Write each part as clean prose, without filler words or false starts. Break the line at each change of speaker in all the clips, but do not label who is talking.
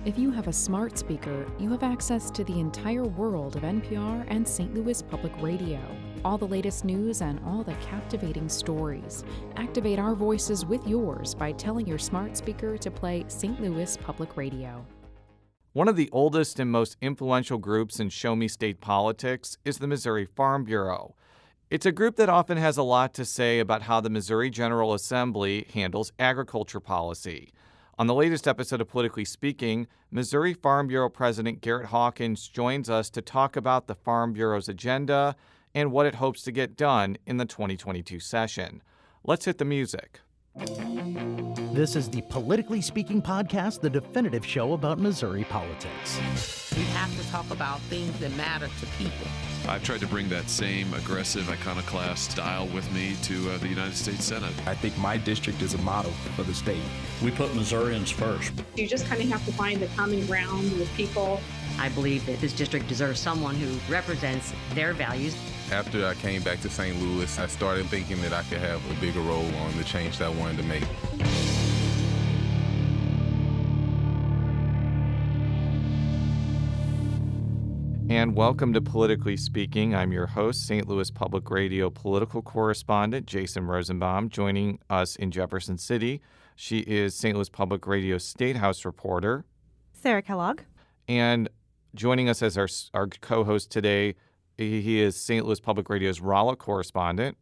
If you have a smart speaker, you have access to the entire world of NPR and St. Louis Public Radio. All the latest news and all the captivating stories. Activate our voices with yours by telling your smart speaker to play St. Louis Public Radio.
One of the oldest and most influential groups in Show Me State politics is the Missouri Farm Bureau. It's a group that often has a lot to say about how the Missouri General Assembly handles agriculture policy. On the latest episode of Politically Speaking, Missouri Farm Bureau President Garrett Hawkins joins us to talk about the Farm Bureau's agenda and what it hopes to get done in the 2022 session. Let's hit the music.
This is the Politically Speaking podcast, the definitive show about Missouri politics.
We have to talk about things that matter to people.
I've tried to bring that same aggressive iconoclast style with me to the United States Senate.
I think my district is a model for the state.
We put Missourians first.
You just kind of have to find the common ground with people.
I believe that this district deserves someone who represents their values.
After I came back to St. Louis, I started thinking that I could have a bigger role on the change that I wanted to make.
And welcome to Politically Speaking. I'm your host, St. Louis Public Radio political correspondent Jason Rosenbaum. Joining us in Jefferson City, she is St. Louis Public Radio State House reporter
Sarah Kellogg.
And joining us as our co-host today, he is St. Louis Public Radio's Rolla correspondent.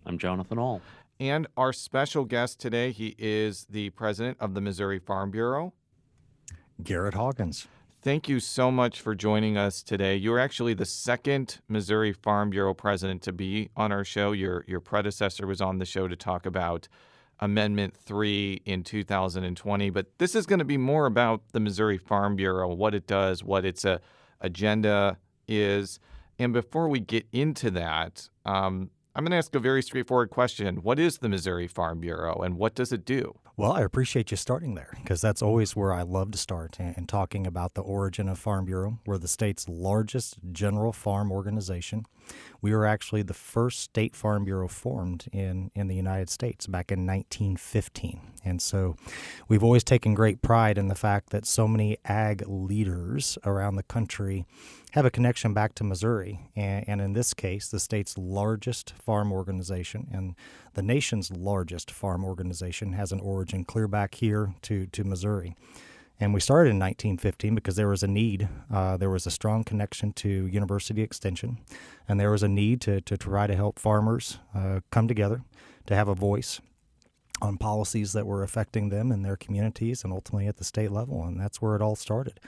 I'm Jonathan Ahl.
And our special guest today, he is the president of the Missouri Farm Bureau,
Garrett Hawkins.
Thank you so much for joining us today. You're actually the second Missouri Farm Bureau president to be on our show. Your predecessor was on the show to talk about Amendment 3 in 2020. But this is going to be more about the Missouri Farm Bureau, what it does, what its agenda is. And before we get into that, I'm going to ask a very straightforward question. What is the Missouri Farm Bureau and what does it do?
Well, I appreciate you starting there because that's always where I love to start and talking about the origin of Farm Bureau. We're the state's largest general farm organization. We were actually the first state farm bureau formed in the United States back in 1915. And so we've always taken great pride in the fact that so many ag leaders around the country have a connection back to Missouri. And in this case, the state's largest farm organization and the nation's largest farm organization has an origin clear back here to Missouri. And we started in 1915 because there was a need. There was a strong connection to University Extension, and there was a need to try to help farmers come together, to have a voice on policies that were affecting them and their communities and ultimately at the state level. And that's where it all started.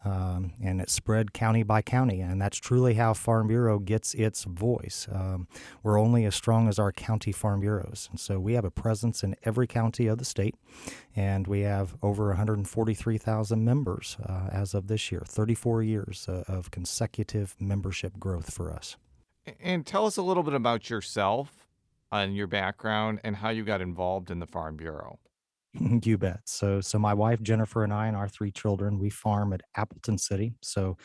And it spread county by county, and that's truly how Farm Bureau gets its voice. We're only as strong as our county farm bureaus, and so we have a presence in every county of the state, and we have over 143,000 members as of this year, 34 years of consecutive membership growth for us.
And tell us a little bit about yourself and your background and how you got involved in the Farm Bureau.
You bet. So my wife, Jennifer, and I and our three children, we farm at Appleton City. So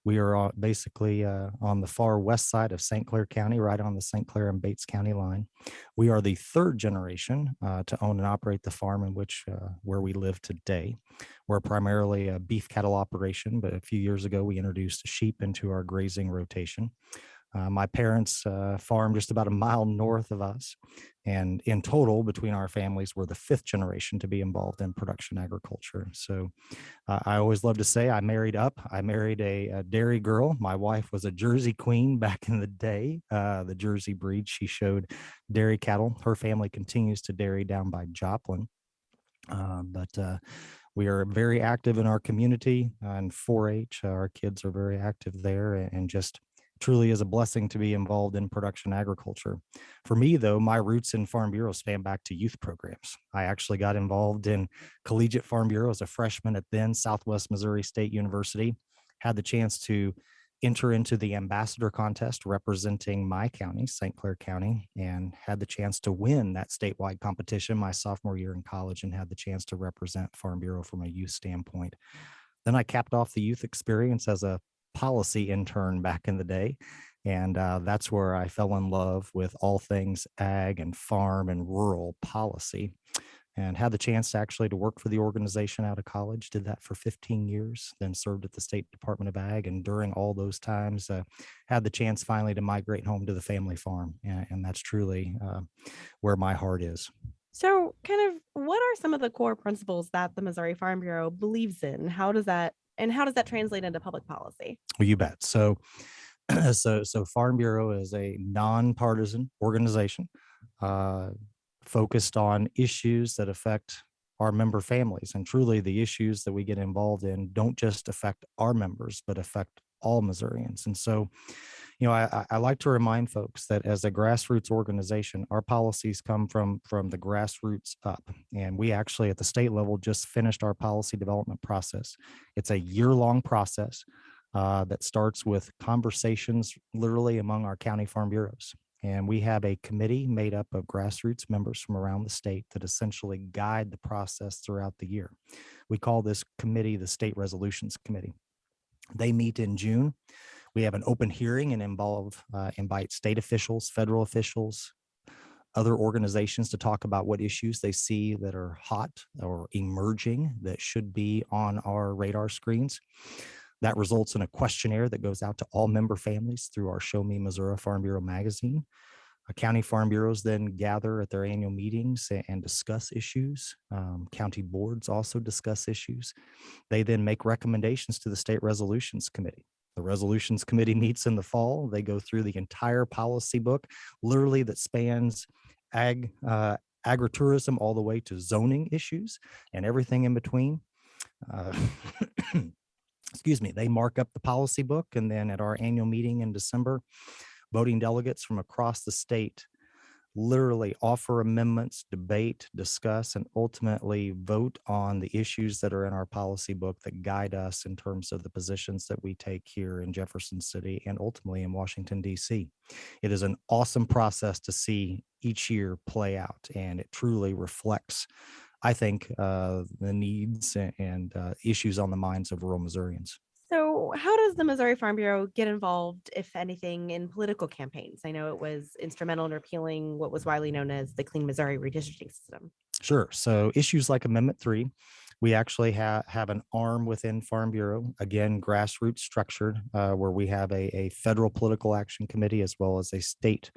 we are basically on the far west side of St. Clair County, right on the St. Clair and Bates County line. We are the third generation to own and operate the farm in which where we live today. We're primarily a beef cattle operation, but a few years ago we introduced sheep into our grazing rotation. My parents farm just about a mile north of us, and in total, between our families, we're the fifth generation to be involved in production agriculture. So I always love to say I married up. I married a dairy girl. My wife was a Jersey queen back in the day, the Jersey breed. She showed dairy cattle. Her family continues to dairy down by Joplin. But we are very active in our community and 4-H. Our kids are very active there and just truly is a blessing to be involved in production agriculture. For me, though, my roots in Farm Bureau span back to youth programs. I actually got involved in Collegiate Farm Bureau as a freshman at then Southwest Missouri State University, had the chance to enter into the ambassador contest representing my county, St. Clair County, and had the chance to win that statewide competition my sophomore year in college and had the chance to represent Farm Bureau from a youth standpoint. Then I capped off the youth experience as a policy intern back in the day. And that's where I fell in love with all things ag and farm and rural policy. and had the chance to work for the organization out of college. Did that for 15 years, then served at the State Department of Ag. And during all those times, had the chance finally to migrate home to the family farm. And that's truly where my heart is.
So kind of what are some of the core principles that the Missouri Farm Bureau believes in? How does that translate into public policy?
Well, you bet. So Farm Bureau is a nonpartisan organization focused on issues that affect our member families. And truly, the issues that we get involved in don't just affect our members, but affect all Missourians. And so, I like to remind folks that as a grassroots organization, our policies come from the grassroots up. And we actually at the state level just finished our policy development process. It's a year-long process that starts with conversations literally among our county farm bureaus. And we have a committee made up of grassroots members from around the state that essentially guide the process throughout the year. We call this committee the State Resolutions Committee. They meet in June. We have an open hearing and invite state officials, federal officials, other organizations to talk about what issues they see that are hot or emerging that should be on our radar screens. That results in a questionnaire that goes out to all member families through our Show Me Missouri Farm Bureau magazine. County farm bureaus then gather at their annual meetings and discuss issues. County boards also discuss issues. They then make recommendations to the State Resolutions Committee. The Resolutions Committee meets in the fall. They go through the entire policy book, literally that spans agritourism all the way to zoning issues and everything in between. They mark up the policy book, and then at our annual meeting in December, voting delegates from across the state literally offer amendments, debate, discuss, and ultimately vote on the issues that are in our policy book that guide us in terms of the positions that we take here in Jefferson City and ultimately in Washington, D.C. It is an awesome process to see each year play out, and it truly reflects, I think, the needs and issues on the minds of rural Missourians.
So how does the Missouri Farm Bureau get involved, if anything, in political campaigns? I know it was instrumental in repealing what was widely known as the Clean Missouri redistricting system.
Sure. So issues like Amendment 3, we actually have an arm within Farm Bureau, again, grassroots structured, where we have a federal political action committee as well as a state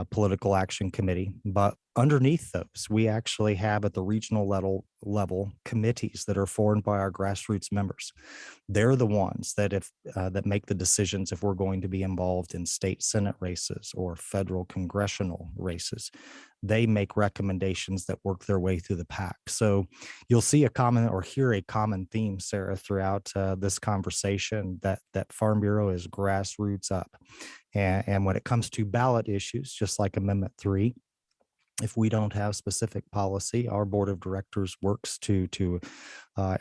political action committee. But underneath those, we actually have at the regional level committees that are formed by our grassroots members. They're the ones that make the decisions if we're going to be involved in state Senate races or federal congressional races. They make recommendations that work their way through the PAC. So you'll see hear a common theme, Sarah, throughout this conversation that Farm Bureau is grassroots up. And when it comes to ballot issues, just like Amendment 3, if we don't have specific policy, our board of directors works to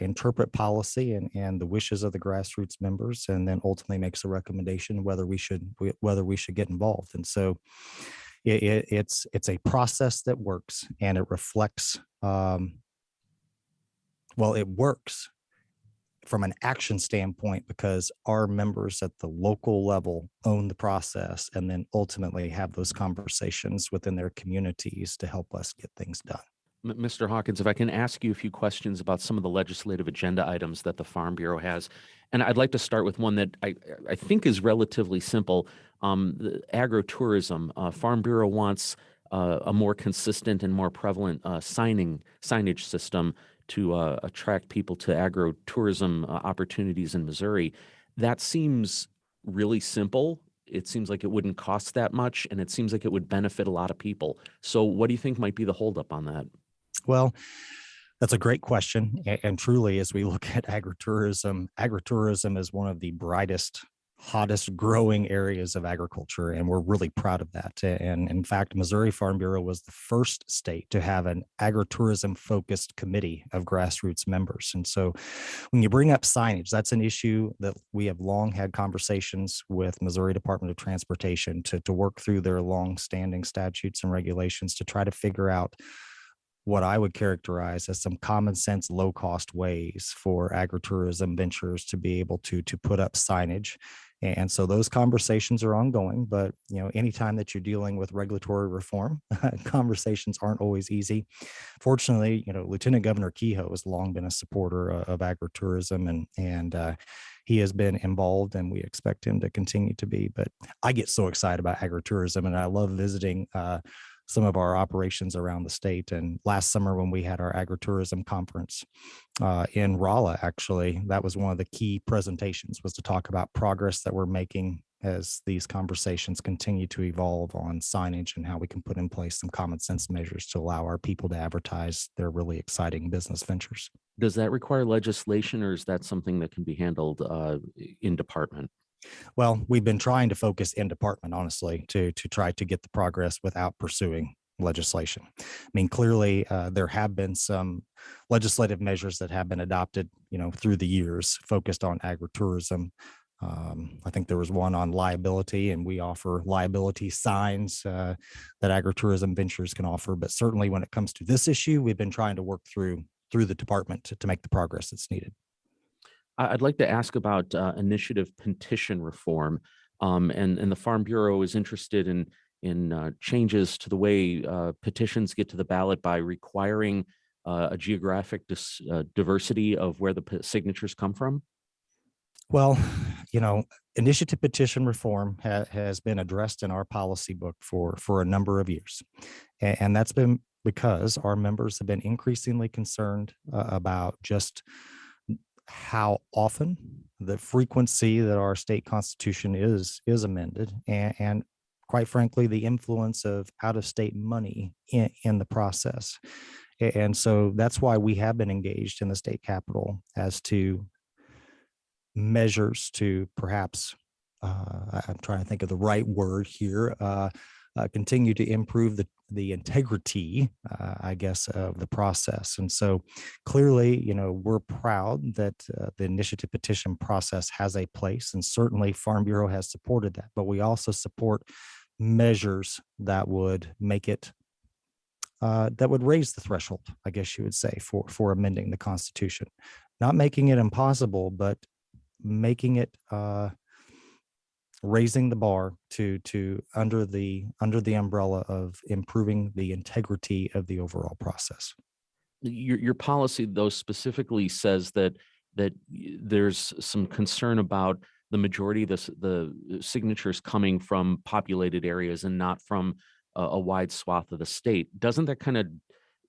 interpret policy and the wishes of the grassroots members, and then ultimately makes a recommendation whether we should get involved. And so it's a process that works, and it reflects. It works from an action standpoint because our members at the local level own the process and then ultimately have those conversations within their communities to help us get things done.
Mr. Hawkins, if I can ask you a few questions about some of the legislative agenda items that the Farm Bureau has. And I'd like to start with one that I think is relatively simple. The agritourism. Farm Bureau wants a more consistent and more prevalent signage system to attract people to agritourism opportunities in Missouri. That seems really simple. It seems like it wouldn't cost that much, and it seems like it would benefit a lot of people. So what do you think might be the holdup on that?
Well, that's a great question. And truly, as we look at agritourism is one of the brightest, hottest growing areas of agriculture, and we're really proud of that. And in fact, Missouri Farm Bureau was the first state to have an agritourism focused committee of grassroots members. And so when you bring up signage, that's an issue that we have long had conversations with Missouri Department of Transportation to work through their long-standing statutes and regulations to try to figure out what I would characterize as some common sense, low cost ways for agritourism ventures to be able to put up signage And so those conversations are ongoing, but anytime that you're dealing with regulatory reform, conversations aren't always easy. Fortunately, Lieutenant Governor Kehoe has long been a supporter of agritourism, and he has been involved, and we expect him to continue to be. But I get so excited about agritourism, and I love visiting some of our operations around the state. And last summer, when we had our agritourism conference in Rolla, actually, that was one of the key presentations, was to talk about progress that we're making as these conversations continue to evolve on signage and how we can put in place some common sense measures to allow our people to advertise their really exciting business ventures.
Does that require legislation, or is that something that can be handled in department?
Well, we've been trying to focus in department, honestly, to try to get the progress without pursuing legislation. I mean, clearly, there have been some legislative measures that have been adopted, through the years, focused on agritourism. I think there was one on liability, and we offer liability signs that agritourism ventures can offer. But certainly, when it comes to this issue, we've been trying to work through the department to make the progress that's needed.
I'd like to ask about initiative petition reform, and the Farm Bureau is interested in changes to the way petitions get to the ballot by requiring a geographic diversity of where the signatures come from.
Well, initiative petition reform has been addressed in our policy book for a number of years, and that's been because our members have been increasingly concerned about just how often, the frequency that our state constitution is amended, and quite frankly, the influence of out-of-state money in the process. And so that's why we have been engaged in the state capitol as to measures to perhaps, I'm trying to think of the right word here, continue to improve the integrity, I guess, of the process. And so clearly, we're proud that the initiative petition process has a place, and certainly Farm Bureau has supported that. But we also support measures that would make it, that would raise the threshold, I guess you would say, for amending the Constitution. Not making it impossible, but making it raising the bar to under the umbrella of improving the integrity of the overall process.
Your policy, though, specifically says that there's some concern about the majority of the signatures coming from populated areas and not from a wide swath of the state. Doesn't that kind of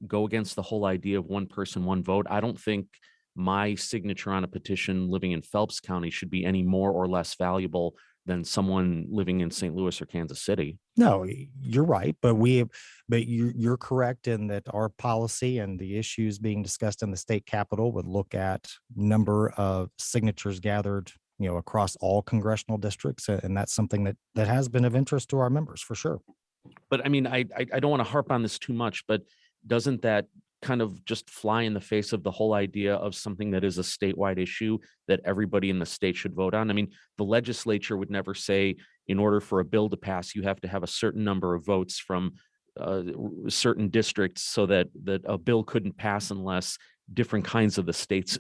go against the whole idea of one person, one vote? I don't think my signature on a petition living in Phelps County should be any more or less valuable than someone living in St. Louis or Kansas City.
No, you're right, but you're correct in that our policy and the issues being discussed in the state capitol would look at number of signatures gathered, across all congressional districts, and that's something that has been of interest to our members for sure.
But I mean, I don't want to harp on this too much, but doesn't that kind of just fly in the face of the whole idea of something that is a statewide issue that everybody in the state should vote on? I mean, the legislature would never say, in order for a bill to pass, you have to have a certain number of votes from certain districts so that a bill couldn't pass unless different kinds of the states,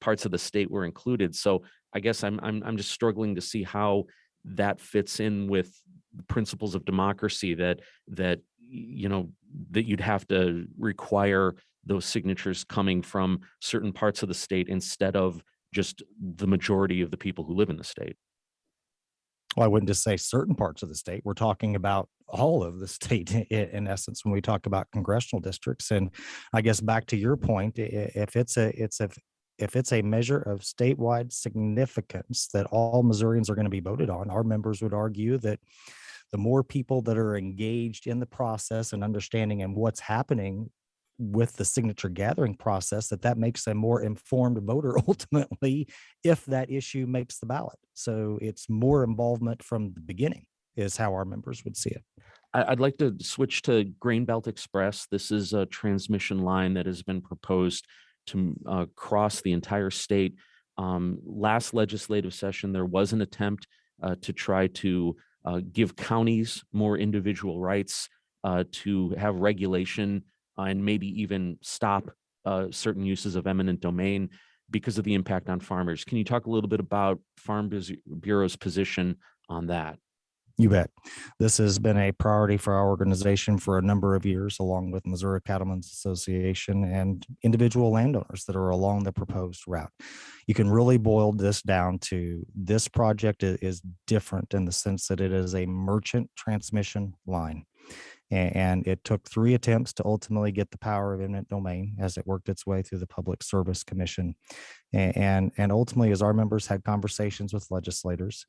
parts of the state were included. So I guess I'm just struggling to see how that fits in with the principles of democracy that you'd have to require those signatures coming from certain parts of the state instead of just the majority of the people who live in the state.
Well, I wouldn't just say certain parts of the state. We're talking about all of the state in essence when we talk about congressional districts. And I guess back to your point, if it's a measure of statewide significance that all Missourians are going to be voted on, our members would argue that the more people that are engaged in the process and understanding and what's happening with the signature gathering process, that makes a more informed voter ultimately if that issue makes the ballot. So it's more involvement from the beginning is how our members would see it.
I'd like to switch to Grain Belt Express. This is a transmission line that has been proposed to cross the entire state. Last legislative session, there was an attempt to try to give counties more individual rights to have regulation and maybe even stop certain uses of eminent domain. because of the impact on farmers. Can you talk a little bit about Farm Bureau's position on that?
You bet. This has been a priority for our organization for a number of years, along with Missouri Cattlemen's Association and individual landowners that are along the proposed route. You can really boil this down to this project is different in the sense that it is a merchant transmission line. And it took 3 attempts to ultimately get the power of eminent domain as it worked its way through the Public Service Commission. And ultimately, as our members had conversations with legislators,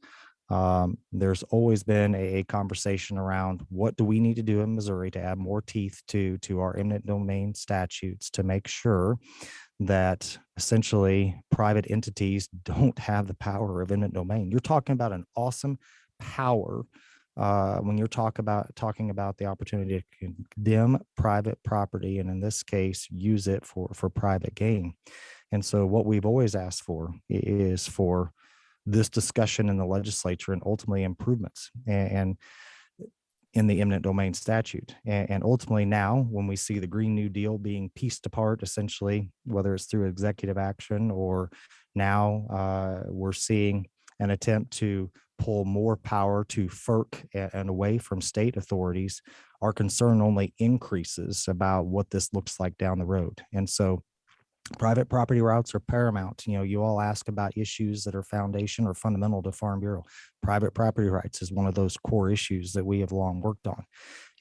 there's always been a conversation around what do we need to do in Missouri to add more teeth to our eminent domain statutes to make sure that essentially private entities don't have the power of eminent domain. You're talking about an awesome power when you're talking about the opportunity to condemn private property, and in this case, use it for private gain. And so what we've always asked for is for this discussion in the legislature and ultimately improvements and in the eminent domain statute. And ultimately now, when we see the Green New Deal being pieced apart, essentially, whether it's through executive action or now we're seeing an attempt to pull more power to FERC and away from state authorities, our concern only increases about what this looks like down the road. And so private property routes are paramount. You all ask about issues that are foundation or fundamental to Farm Bureau. Private property rights is one of those core issues that we have long worked on.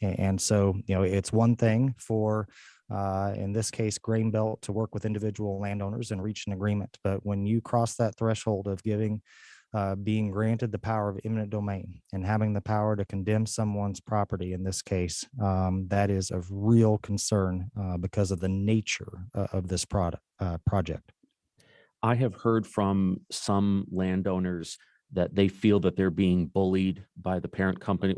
And so, it's one thing for, in this case, Grain Belt to work with individual landowners and reach an agreement. But when you cross that threshold of being granted the power of eminent domain and having the power to condemn someone's property, in this case, that is of real concern because of the nature of this project.
I have heard from some landowners that they feel that they're being bullied by the parent company,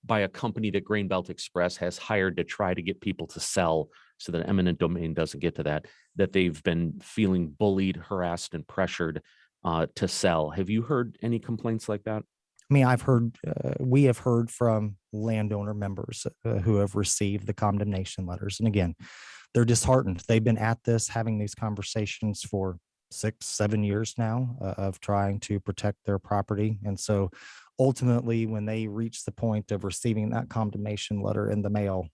by a company that Grain Belt Express has hired to try to get people to sell so that eminent domain doesn't get to that they've been feeling bullied, harassed, and pressured to sell. Have you heard any complaints like that?
I mean, we have heard from landowner members who have received the condemnation letters. And again, they're disheartened. They've been at this, having these conversations for 6-7 years now of trying to protect their property. And so ultimately, when they reach the point of receiving that condemnation letter in the mail,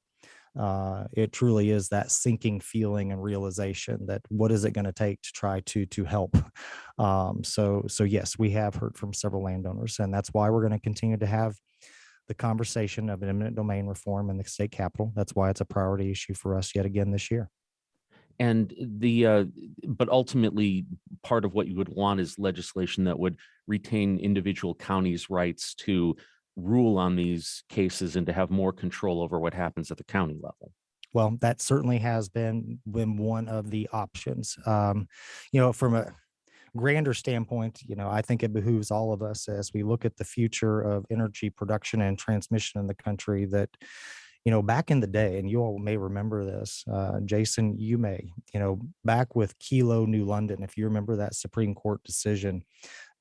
it truly is that sinking feeling and realization that what is it going to take to try to help. So yes, we have heard from several landowners, and that's why we're going to continue to have the conversation of eminent domain reform in the state capitol. That's why it's a priority issue for us yet again this year.
And but ultimately, part of what you would want is legislation that would retain individual counties' rights to rule on these cases and to have more control over what happens at the county level.
Well, that certainly has been one of the options. From a grander standpoint, I think it behooves all of us as we look at the future of energy production and transmission in the country that, back in the day, and you all may remember this, Jason, you may, back with Kelo New London, if you remember that Supreme Court decision,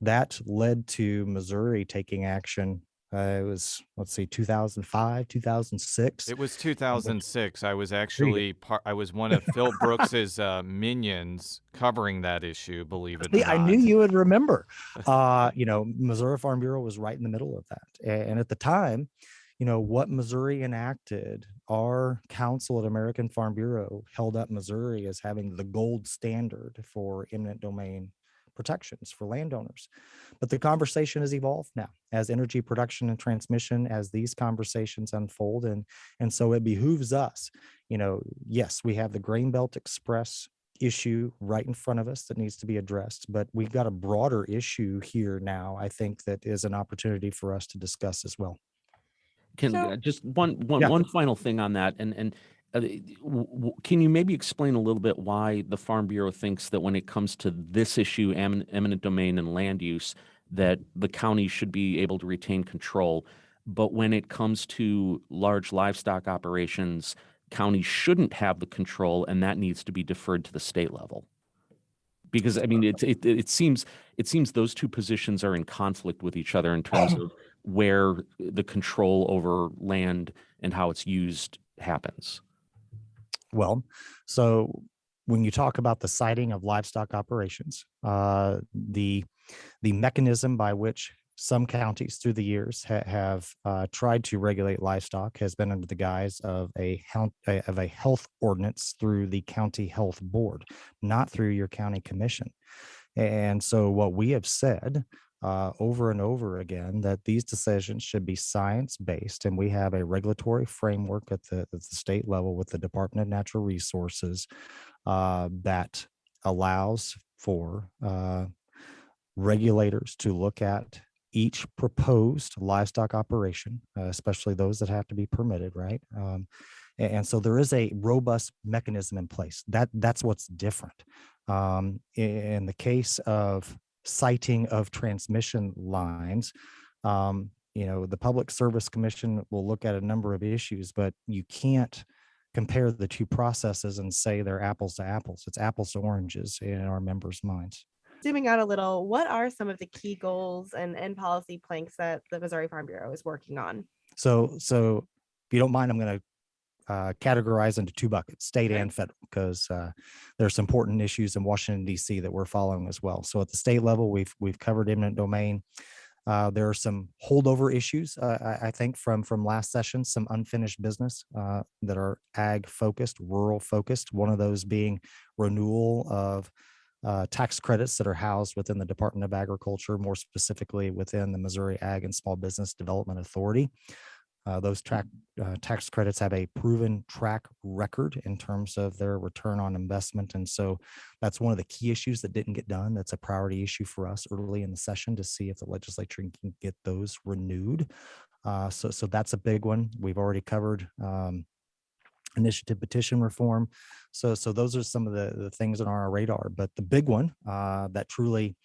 that led to Missouri taking action. It was, 2005, 2006.
It was 2006. I was actually I was one of Phil Brooks's minions covering that issue, believe it or not.
I knew you would remember. Missouri Farm Bureau was right in the middle of that. And at the time, what Missouri enacted, our Council at American Farm Bureau held up Missouri as having the gold standard for eminent domain protections for landowners. But the conversation has evolved now as energy production and transmission, as these conversations unfold. And so it behooves us, yes, we have the Grain Belt Express issue right in front of us that needs to be addressed, but we've got a broader issue here now, I think, that is an opportunity for us to discuss as well.
Just one final thing on that, and can you maybe explain a little bit why the Farm Bureau thinks that when it comes to this issue, eminent domain and land use, that the county should be able to retain control, but when it comes to large livestock operations, counties shouldn't have the control, and that needs to be deferred to the state level? Because it seems those two positions are in conflict with each other in terms of where the control over land and how it's used happens.
Well, so when you talk about the siting of livestock operations, the mechanism by which some counties through the years have tried to regulate livestock has been under the guise of a health ordinance through the county health board, not through your county commission. And so what we have said over and over again, that these decisions should be science-based, and we have a regulatory framework at the state level with the Department of Natural Resources that allows for regulators to look at each proposed livestock operation, especially those that have to be permitted, right? And so there is a robust mechanism in place. That's what's different. In the case of siting of transmission lines, the Public Service Commission will look at a number of issues, but you can't compare the two processes and say they're apples to apples. It's apples to oranges in our members' minds.
Zooming out a little, what are some of the key goals and policy planks that the Missouri Farm Bureau is working on?
So if you don't mind, I'm going to categorize into two buckets, state and federal, because there's some important issues in Washington, D.C. that we're following as well. So at the state level, we've covered eminent domain. There are some holdover issues, I think, from last session, some unfinished business that are ag focused, rural focused. One of those being renewal of tax credits that are housed within the Department of Agriculture, more specifically within the Missouri Ag and Small Business Development Authority. Those tax credits have a proven track record in terms of their return on investment. And so that's one of the key issues that didn't get done. That's a priority issue for us early in the session to see if the legislature can get those renewed. So that's a big one. We've already covered initiative petition reform. So those are some of the things on our radar. But the big one that truly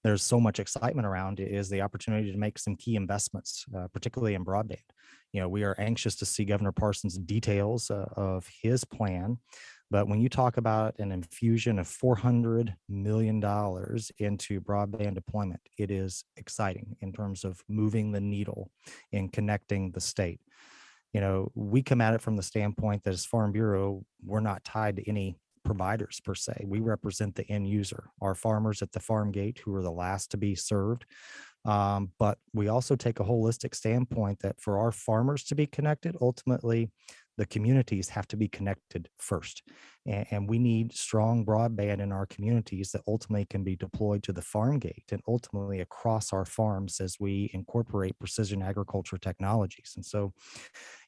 there's so much excitement around is the opportunity to make some key investments, particularly in broadband. We are anxious to see Governor Parsons' details of his plan. But when you talk about an infusion of $400 million into broadband deployment, it is exciting in terms of moving the needle in connecting the state. We come at it from the standpoint that as Farm Bureau, we're not tied to any providers per se. We represent the end user, our farmers at the farm gate who are the last to be served. But we also take a holistic standpoint that for our farmers to be connected, ultimately the communities have to be connected first. And we need strong broadband in our communities that ultimately can be deployed to the farm gate and ultimately across our farms as we incorporate precision agriculture technologies. And so,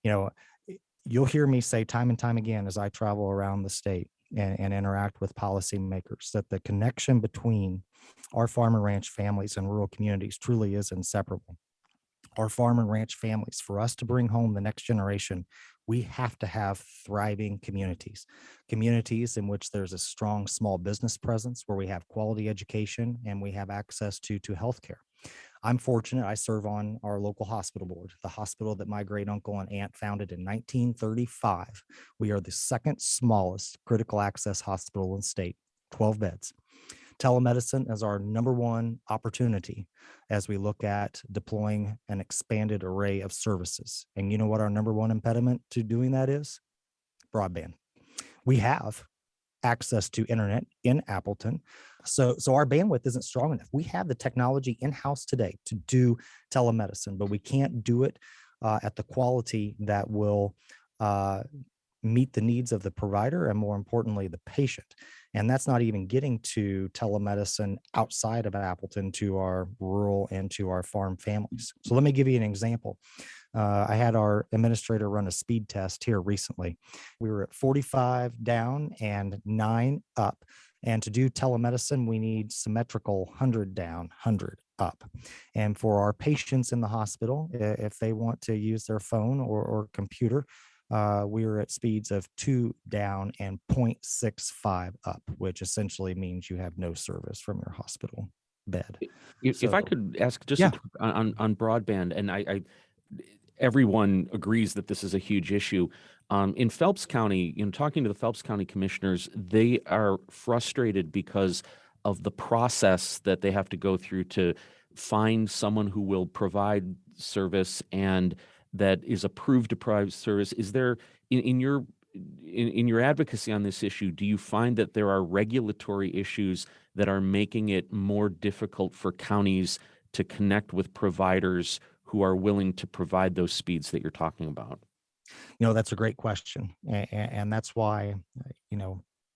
you'll hear me say time and time again as I travel around the state and interact with policymakers that the connection between our farm and ranch families and rural communities truly is inseparable. Our farm and ranch families, for us to bring home the next generation, we have to have thriving communities in which there's a strong small business presence, where we have quality education and we have access to healthcare. I'm fortunate. I serve on our local hospital board, the hospital that my great uncle and aunt founded in 1935. We are the second smallest critical access hospital in the state, 12 beds. Telemedicine is our number one opportunity as we look at deploying an expanded array of services. And you know what our number one impediment to doing that is? Broadband. We have access to internet in Appleton. So our bandwidth isn't strong enough. We have the technology in-house today to do telemedicine, but we can't do it at the quality that will meet the needs of the provider and, more importantly, the patient. And that's not even getting to telemedicine outside of Appleton to our rural and to our farm families. So let me give you an example. I had our administrator run a speed test here recently. We were at 45 down and 9 up. And to do telemedicine, we need symmetrical 100 down, 100 up. And for our patients in the hospital, if they want to use their phone or computer, we were at speeds of 2 down and 0.65 up, which essentially means you have no service from your hospital bed.
If I could ask just on broadband, and I everyone agrees that this is a huge issue. In Phelps County, talking to the Phelps County commissioners, they are frustrated because of the process that they have to go through to find someone who will provide service and that is approved to provide service. Is there, in your in your advocacy on this issue, do you find that there are regulatory issues that are making it more difficult for counties to connect with providers who are willing to provide those speeds that you're talking about?
That's a great question. And that's why,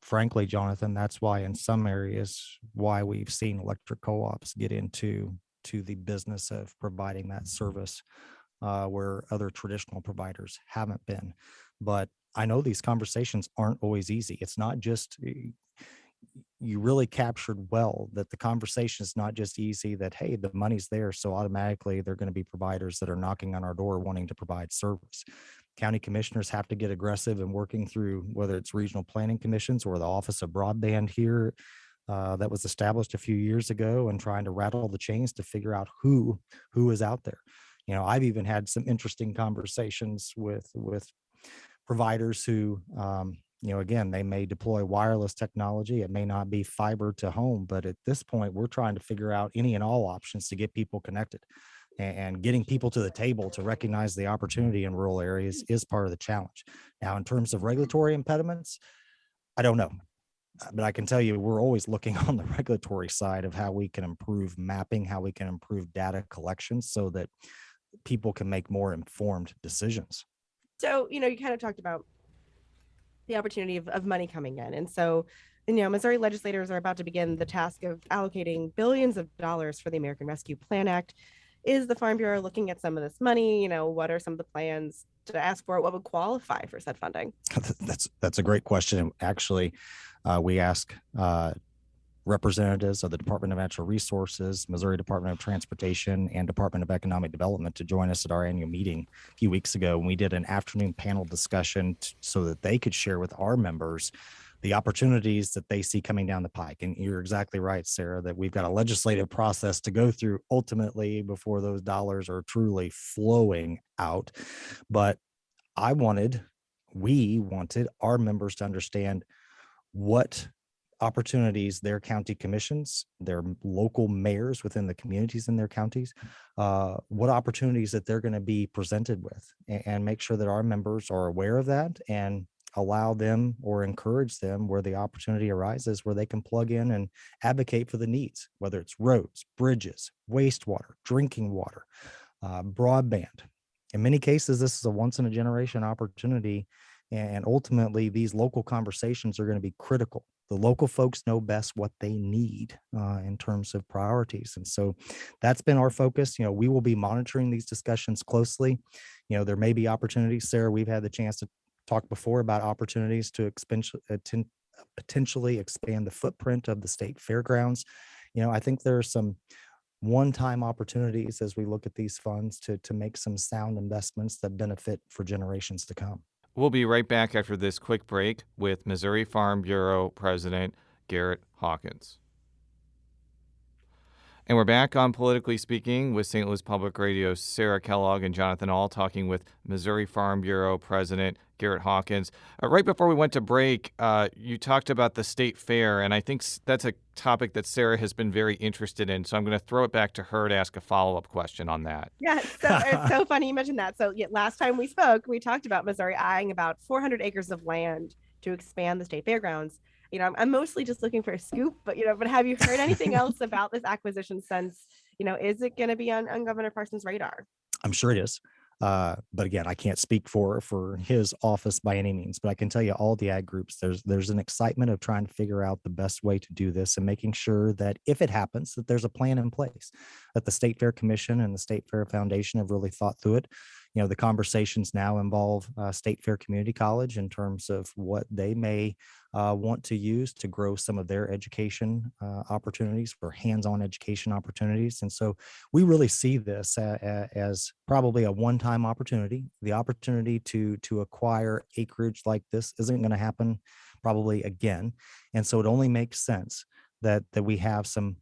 frankly, Jonathan, that's why in some areas, why we've seen electric co-ops get into the business of providing that service where other traditional providers haven't been. But I know these conversations aren't always easy. It's not just, you really captured well that the conversation is not just easy that, hey, the money's there, so automatically they're going to be providers that are knocking on our door wanting to provide service. County commissioners have to get aggressive in working through whether it's regional planning commissions or the Office of Broadband here that was established a few years ago, and trying to rattle the chains to figure out who is out there. I've even had some interesting conversations with providers who, again, they may deploy wireless technology. It may not be fiber to home, but at this point, we're trying to figure out any and all options to get people connected. And getting people to the table to recognize the opportunity in rural areas is part of the challenge. Now, in terms of regulatory impediments, I don't know. But I can tell you, we're always looking on the regulatory side of how we can improve mapping, how we can improve data collection so that people can make more informed decisions.
So, you kind of talked about the opportunity of money coming in. And so, Missouri legislators are about to begin the task of allocating billions of dollars for the American Rescue Plan Act. Is the Farm Bureau looking at some of this money? What are some of the plans to ask for it? What would qualify for said funding?
That's a great question. Actually, we ask representatives of the Department of Natural Resources, Missouri Department of Transportation, and Department of Economic Development to join us at our annual meeting a few weeks ago. And we did an afternoon panel discussion so that they could share with our members the opportunities that they see coming down the pike. And you're exactly right, Sarah, that we've got a legislative process to go through ultimately before those dollars are truly flowing out. But we wanted our members to understand what opportunities their county commissions, their local mayors within the communities in their counties, what opportunities that they're going to be presented with, and make sure that our members are aware of that and allow them or encourage them where the opportunity arises, where they can plug in and advocate for the needs, whether it's roads, bridges, wastewater, drinking water, broadband. In many cases, this is a once in a generation opportunity. And ultimately, these local conversations are going to be critical. The local folks know best what they need in terms of priorities. And so that's been our focus. We will be monitoring these discussions closely. There may be opportunities, Sarah, we've had the chance to talk before about opportunities to potentially expand the footprint of the state fairgrounds. I think there are some one-time opportunities as we look at these funds to make some sound investments that benefit for generations to come.
We'll be right back after this quick break with Missouri Farm Bureau President Garrett Hawkins. And we're back on Politically Speaking with St. Louis Public Radio's Sarah Kellogg and Jonathan Ahl, talking with Missouri Farm Bureau President Garrett Hawkins. Right before we went to break, you talked about the state fair, and I think that's a topic that Sarah has been very interested in. So I'm going to throw it back to her to ask a follow-up question on that.
Yeah, so it's so funny you mentioned that. So last time we spoke, we talked about Missouri eyeing about 400 acres of land to expand the state fairgrounds. I'm mostly just looking for a scoop, but have you heard anything else about this acquisition since, is it going to be on Governor Parsons' radar?
I'm sure it is. But again, I can't speak for his office by any means, but I can tell you all the ag groups, there's an excitement of trying to figure out the best way to do this and making sure that if it happens, that there's a plan in place, that the State Fair Commission and the State Fair Foundation have really thought through it. The conversations now involve State Fair Community College in terms of what they may want to use to grow some of their education opportunities for hands-on education opportunities. And so we really see this as probably a one-time opportunity. The opportunity to acquire acreage like this isn't going to happen probably again. And so it only makes sense that we have some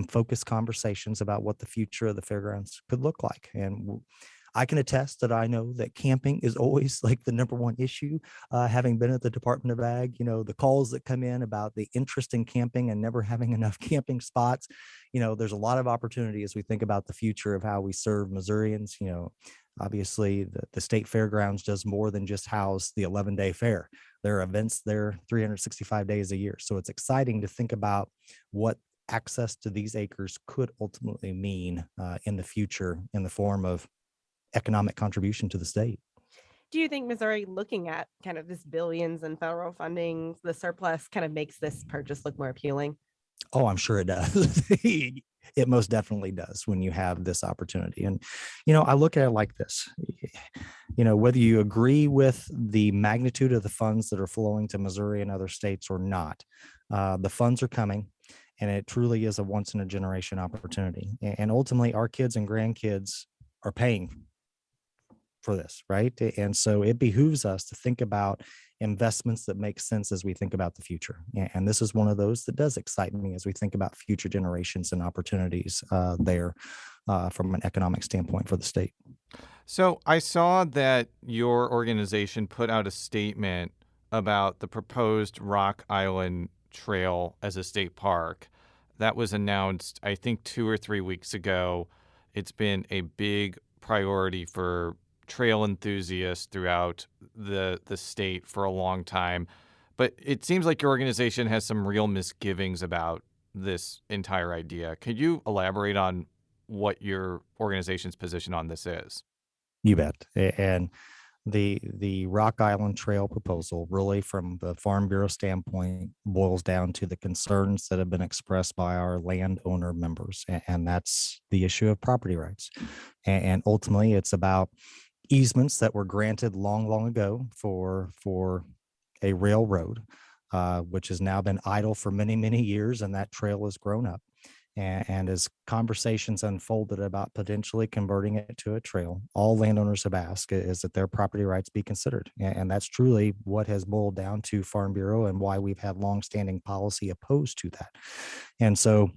focused conversations about what the future of the fairgrounds could look like. And I can attest that I know that camping is always like the number one issue. Having been at the Department of Ag, the calls that come in about the interest in camping and never having enough camping spots, there's a lot of opportunity as we think about the future of how we serve Missourians. Obviously, the state fairgrounds does more than just house the 11-day fair. There are events there 365 days a year. So it's exciting to think about what access to these acres could ultimately mean in the future in the form of economic contribution to the state.
Do you think Missouri, looking at kind of this billions in federal funding, the surplus kind of makes this purchase look more appealing?
Oh, I'm sure it does. It most definitely does when you have this opportunity. And, I look at it like this, whether you agree with the magnitude of the funds that are flowing to Missouri and other states or not, the funds are coming, and it truly is a once in a generation opportunity. And ultimately, our kids and grandkids are paying for this, right? And so it behooves us to think about investments that make sense as we think about the future. And this is one of those that does excite me as we think about future generations and opportunities there from an economic standpoint for the state.
So I saw that your organization put out a statement about the proposed Rock Island Trail as a state park. That was announced, I think, 2 or 3 weeks ago. It's been a big priority for trail enthusiasts throughout the state for a long time. But it seems like your organization has some real misgivings about this entire idea. Could you elaborate on what your organization's position on this is?
You bet. And the Rock Island Trail proposal, really from the Farm Bureau standpoint, boils down to the concerns that have been expressed by our landowner members, and that's the issue of property rights. And ultimately, it's about easements that were granted long ago for a railroad, which has now been idle for many years, and that trail has grown up. And as conversations unfolded about potentially converting it to a trail, all landowners have asked is that their property rights be considered. And that's truly what has boiled down to Farm Bureau and why we've had longstanding policy opposed to that. And so,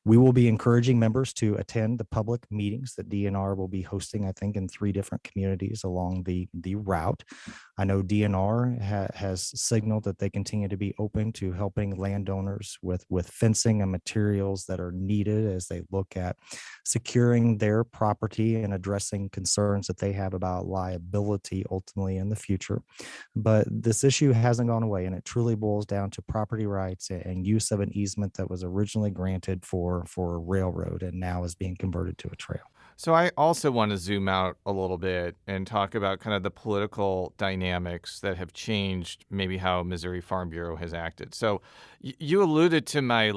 we will be encouraging members to attend the public meetings that DNR will be hosting, I think, in 3 different communities along the route. I know DNR has signaled that they continue to be open to helping landowners with fencing and materials that are needed as they look at securing their property and addressing concerns that they have about liability ultimately in the future. But this issue hasn't gone away, and it truly boils down to property rights and use of an easement that was originally granted for a railroad and now is being converted to a trail.
So I also want to zoom out a little bit and talk about kind of the political dynamics that have changed maybe how Missouri Farm Bureau has acted. So you alluded to my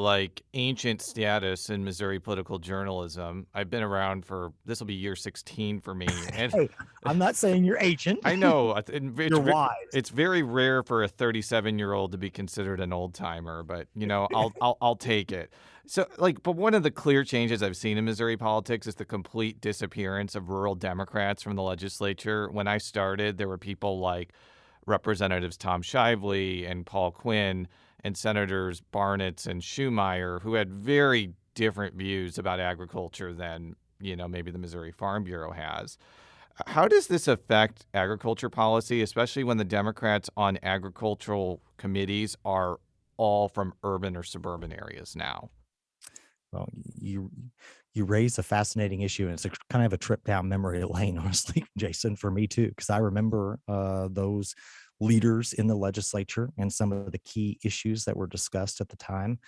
ancient status in Missouri political journalism. I've been around this will be year 16 for me. And
hey, I'm not saying you're ancient.
I know.
You're wise.
It's very rare for a 37-year-old to be considered an old timer, but I'll take it. So, but one of the clear changes I've seen in Missouri politics is the complete disappearance of rural Democrats from the legislature. When I started, there were people like Representatives Tom Shively and Paul Quinn and Senators Barnett and Schumeyer, who had very different views about agriculture than, maybe the Missouri Farm Bureau has. How does this affect agriculture policy, especially when the Democrats on agricultural committees are all from urban or suburban areas now?
Well, you raise a fascinating issue, and it's kind of a trip down memory lane, honestly, Jason, for me too, because I remember those leaders in the legislature and some of the key issues that were discussed at the time.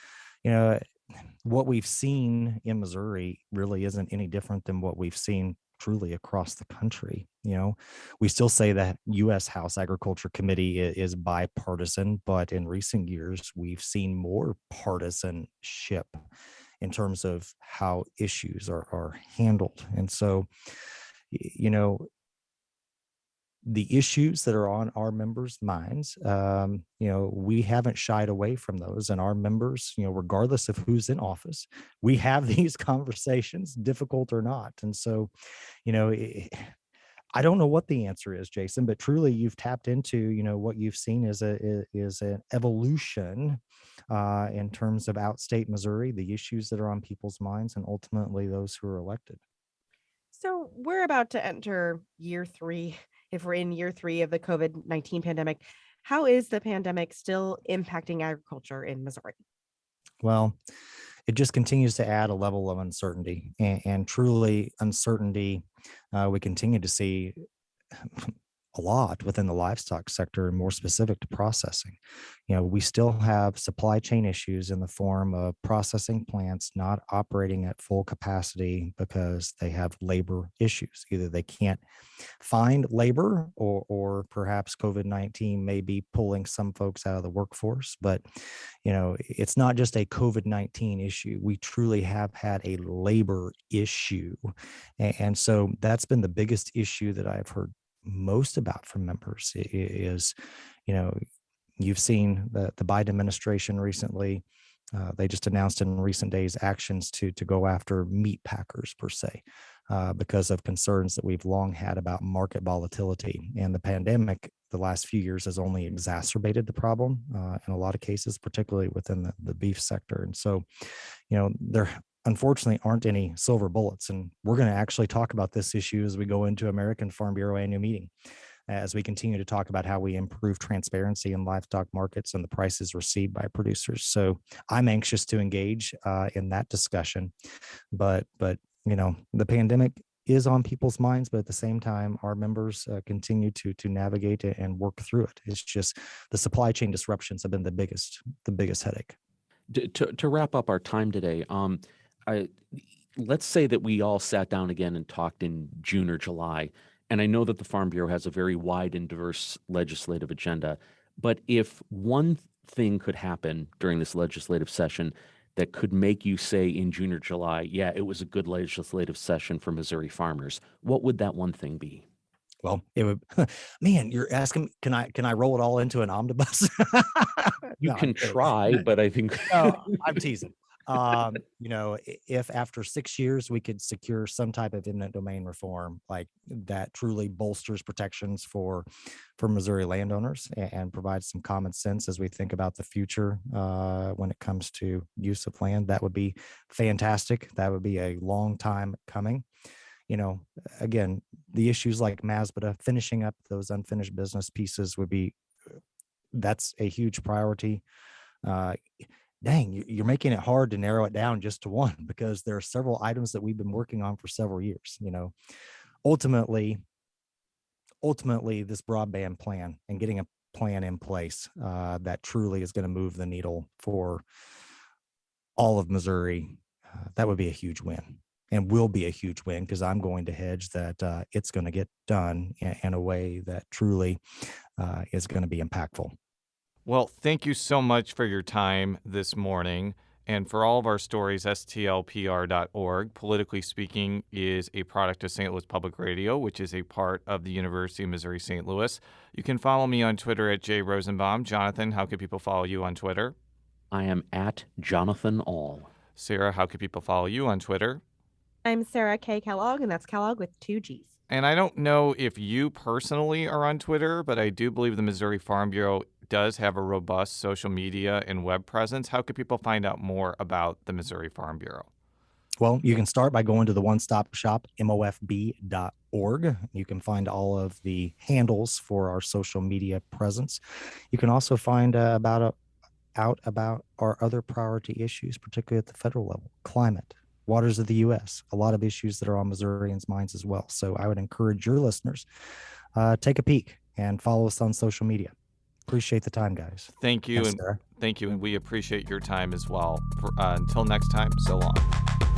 What we've seen in Missouri really isn't any different than what we've seen truly across the country. We still say that U.S. House Agriculture Committee is bipartisan, but in recent years, we've seen more partisanship in terms of how issues are handled. And so, the issues that are on our members' minds, we haven't shied away from those. And our members, regardless of who's in office, we have these conversations, difficult or not. And so, I don't know what the answer is, Jason, but truly you've tapped into, what you've seen is an evolution in terms of outstate Missouri, the issues that are on people's minds, and ultimately those who are elected.
So we're about to enter year 3. If we're in year 3 of the COVID-19 pandemic, how is the pandemic still impacting agriculture in Missouri?
Well, it just continues to add a level of uncertainty, and truly uncertainty We continue to see a lot within the livestock sector, and more specific to processing. We still have supply chain issues in the form of processing plants not operating at full capacity because they have labor issues. Either they can't find labor, or perhaps COVID-19 may be pulling some folks out of the workforce. But it's not just a COVID-19 issue. We truly have had a labor issue. And so that's been the biggest issue that I've heard most about from members is, you've seen the Biden administration recently. They just announced in recent days actions to go after meat packers per se, because of concerns that we've long had about market volatility. And the pandemic the last few years has only exacerbated the problem in a lot of cases, particularly within the beef sector. And so, there unfortunately aren't any silver bullets. And we're going to actually talk about this issue as we go into American Farm Bureau annual meeting, as we continue to talk about how we improve transparency in livestock markets and the prices received by producers. So I'm anxious to engage in that discussion. But the pandemic is on people's minds, but at the same time, our members continue to navigate it and work through it. It's just the supply chain disruptions have been the biggest headache.
To wrap up our time today, let's say that we all sat down again and talked in June or July. And I know that the Farm Bureau has a very wide and diverse legislative agenda. But if one thing could happen during this legislative session that could make you say in June or July, yeah, it was a good legislative session for Missouri farmers, what would that one thing be?
Well, it would, man, you're asking, can I roll it all into an omnibus?
You can try, but I think
no, I'm teasing. If after 6 years we could secure some type of eminent domain reform like that, truly bolsters protections for Missouri landowners and provides some common sense as we think about the future when it comes to use of land, that would be fantastic. That would be a long time coming. Again, the issues like MASBTA, finishing up those unfinished business pieces that's a huge priority. Dang, you're making it hard to narrow it down just to one, because there are several items that we've been working on for several years. Ultimately, this broadband plan and getting a plan in place that truly is going to move the needle for all of Missouri, that would be a huge win, and will be a huge win, because I'm going to hedge that it's going to get done in a way that truly is going to be impactful.
Well, thank you so much for your time this morning. And for all of our stories, stlpr.org. Politically Speaking is a product of St. Louis Public Radio, which is a part of the University of Missouri St. Louis. You can follow me on Twitter at @Rosenbaum. Jonathan, how can people follow you on Twitter?
I am at Jonathan Ahl.
Sarah, how can people follow you on Twitter?
I'm Sarah K. Kellogg, and that's Kellogg with 2 G's.
And I don't know if you personally are on Twitter, but I do believe the Missouri Farm Bureau does have a robust social media and web presence. How can people find out more about the Missouri Farm Bureau?
Well, you can start by going to the one-stop shop, mofb.org. You can find all of the handles for our social media presence. You can also find out about our other priority issues, particularly at the federal level: climate, waters of the U.S., a lot of issues that are on Missourians' minds as well. So I would encourage your listeners, take a peek and follow us on social media. Appreciate the time, guys.
Thank you.
Thanks, Sarah.
Thank you. And we appreciate your time as well. Until next time, so long.